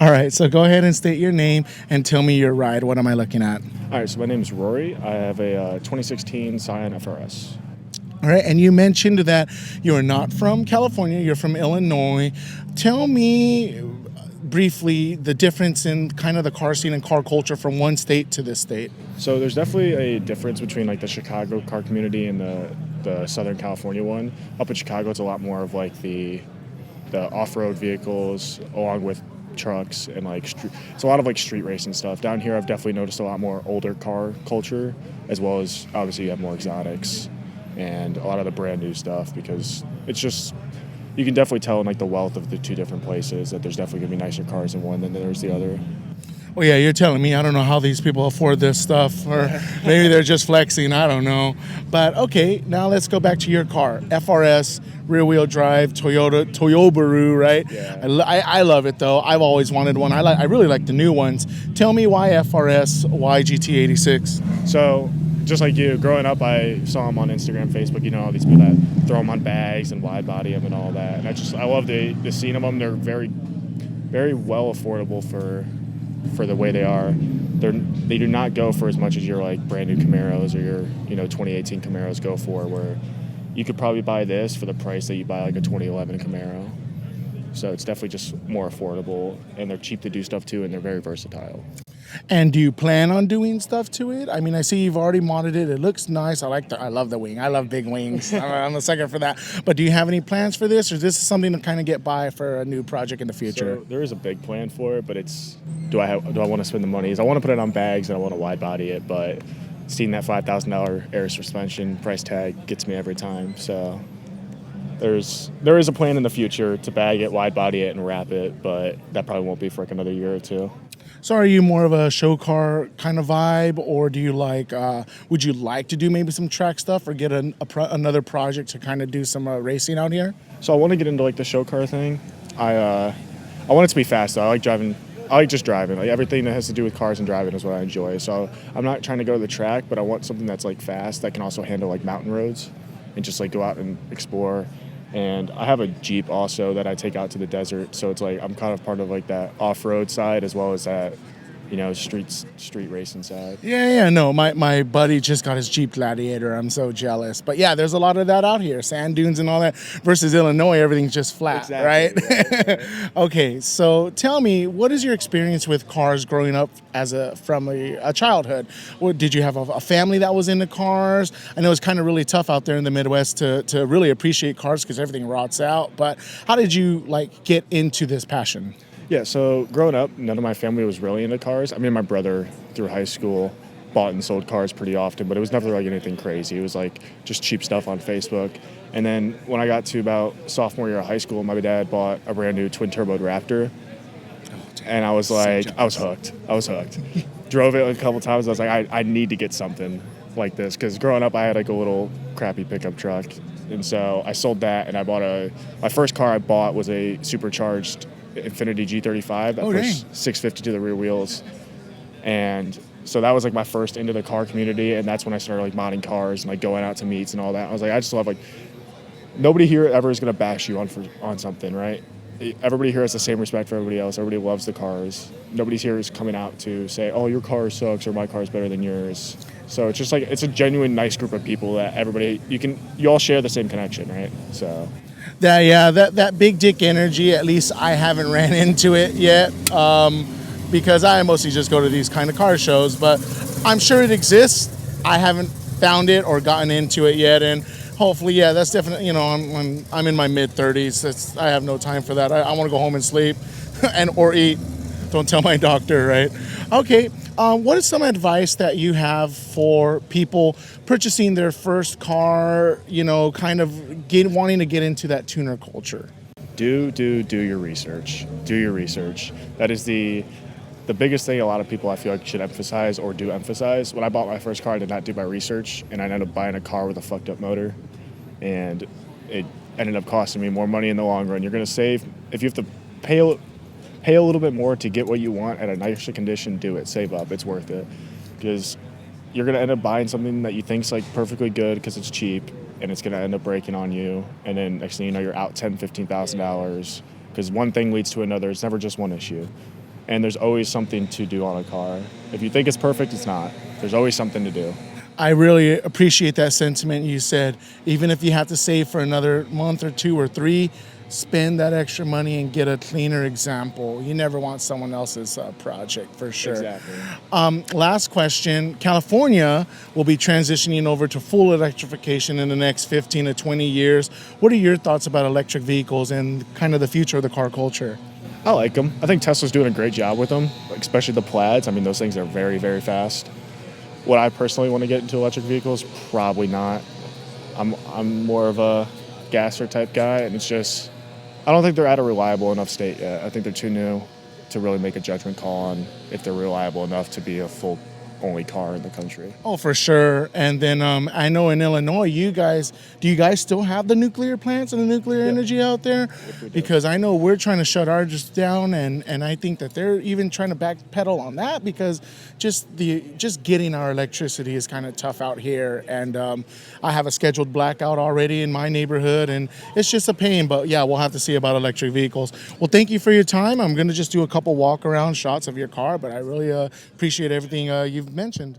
All right, so go ahead and state your name and tell me your ride. What am I looking at? All right, so my name is Rory. I have a 2016 Scion FRS. All right, and you mentioned that you are not from California, you're from Illinois. Tell me briefly the difference in kind of the car scene and car culture from one state to this state. So there's definitely a difference between like the Chicago car community and the Southern California one. Up in Chicago, it's a lot more of like the off-road vehicles along with trucks and like it's a lot of like street racing stuff. Down here, I've definitely noticed a lot more older car culture, as well as obviously you have more exotics and a lot of the brand new stuff, because it's just, you can definitely tell in like the wealth of the two different places that there's definitely gonna be nicer cars in one than there's the other. Well, yeah, you're telling me. I don't know how these people afford this stuff, or maybe they're just flexing. I don't know. But okay, now let's go back to your car. FRS, rear-wheel drive, Toyobaru, right? Yeah. I love it though. I've always wanted one. I really like the new ones. Tell me why FRS, why GT86? So, just like you, growing up, I saw them on Instagram, Facebook. You know, all these people that throw them on bags and wide body them and all that. And I love the scene of them. They're very, very well affordable for the way they are. They do not go for as much as your like brand new Camaros or your 2018 Camaros go for, where you could probably buy this for the price that you buy like a 2011 Camaro. So it's definitely just more affordable, and they're cheap to do stuff too, and they're very versatile. And do you plan on doing stuff to it? I mean, I see you've already modded it. It looks nice. I love the wing. I love big wings. I'm a sucker for that. But do you have any plans for this, or is this something to kind of get by for a new project in the future? So there is a big plan for it, but it's do I want to spend the money? I want to put it on bags and I want to wide body it, but seeing that $5,000 air suspension price tag gets me every time. So there is a plan in the future to bag it, wide body it, and wrap it, but that probably won't be for like another year or two. So are you more of a show car kind of vibe, or do you would you like to do maybe some track stuff, or get another project to kind of do some racing out here? So I want to get into like the show car thing. I want it to be fast though. I like driving. I like just driving. Like everything that has to do with cars and driving is what I enjoy. So I'm not trying to go to the track, but I want something that's like fast that can also handle like mountain roads and just like go out and explore. And I have a Jeep also that I take out to the desert. So it's like I'm kind of part of like that off-road side as well as that, street racing side. Yeah, no, my buddy just got his Jeep Gladiator. I'm so jealous. But yeah, there's a lot of that out here. Sand dunes and all that. Versus Illinois, everything's just flat, exactly, right? Right. Okay, so tell me, what is your experience with cars growing up from a childhood? Did you have a family that was into cars? I know it's kind of really tough out there in the Midwest to really appreciate cars because everything rots out. But how did you get into this passion? Yeah, so growing up, none of my family was really into cars. I mean, my brother through high school bought and sold cars pretty often, but it was never like anything crazy. It was like just cheap stuff on Facebook. And then when I got to about sophomore year of high school, my dad bought a brand new twin-turbo Raptor. And I was like, I was hooked. Drove it a couple times. I was like, I need to get something like this. Because growing up, I had like a little crappy pickup truck. And so I sold that, and I bought my first car I bought was a supercharged Infiniti G35 that pushed 650 to the rear wheels. And so that was like my first into the car community, and that's when I started like modding cars and like going out to meets and all that. I was like, I just love nobody here ever is gonna bash you on something, right? Everybody here has the same respect for everybody else. Everybody loves the cars. Nobody's here is coming out to say, oh, your car sucks or my car's better than yours. So it's just like it's a genuine nice group of people that you all share the same connection, right? So that big dick energy, at least I haven't ran into it yet, because I mostly just go to these kind of car shows, but I'm sure it exists. I haven't found it or gotten into it yet, and hopefully, yeah, that's definitely, I'm in my mid-30s. I have no time for that. I want to go home and sleep or eat. Don't tell my doctor, right? Okay, what is some advice that you have for people purchasing their first car, kind of wanting to get into that tuner culture? Do your research. Do your research. That is the biggest thing a lot of people I feel like should emphasize or do emphasize. When I bought my first car, I did not do my research, and I ended up buying a car with a fucked up motor, and it ended up costing me more money in the long run. You're going to save, if you have to pay a little bit more to get what you want at a nicer condition, do it. Save up. It's worth it, because you're going to end up buying something that you think's like perfectly good because it's cheap, and it's going to end up breaking on you, and then next thing you know, you're out $10,000, $15,000 because one thing leads to another. It's never just one issue. and there's always something to do on a car. If you think it's perfect, it's not. There's always something to do. I really appreciate that sentiment you said. Even if you have to save for another month or 2 or 3, spend that extra money and get a cleaner example. You never want someone else's project, for sure. Exactly. Last question. California will be transitioning over to full electrification in the next 15 to 20 years. What are your thoughts about electric vehicles and kind of the future of the car culture? I like them. I think Tesla's doing a great job with them, especially the Plaids. I mean, those things are very, very fast. Would I personally want to get into electric vehicles? Probably not. I'm more of a gasser type guy, and it's just, I don't think they're at a reliable enough state yet. I think they're too new to really make a judgment call on if they're reliable enough to be a full only car in the country. Oh, for sure. And then I know in Illinois, do you guys still have the nuclear plants and the nuclear energy out there? Yes, we do. Because I know we're trying to shut ours down, and I think that they're even trying to backpedal on that because just getting our electricity is kind of tough out here. And I have a scheduled blackout already in my neighborhood, and it's just a pain. But yeah, we'll have to see about electric vehicles. Well, thank you for your time. I'm going to just do a couple walk around shots of your car, but I really appreciate everything you've mentioned.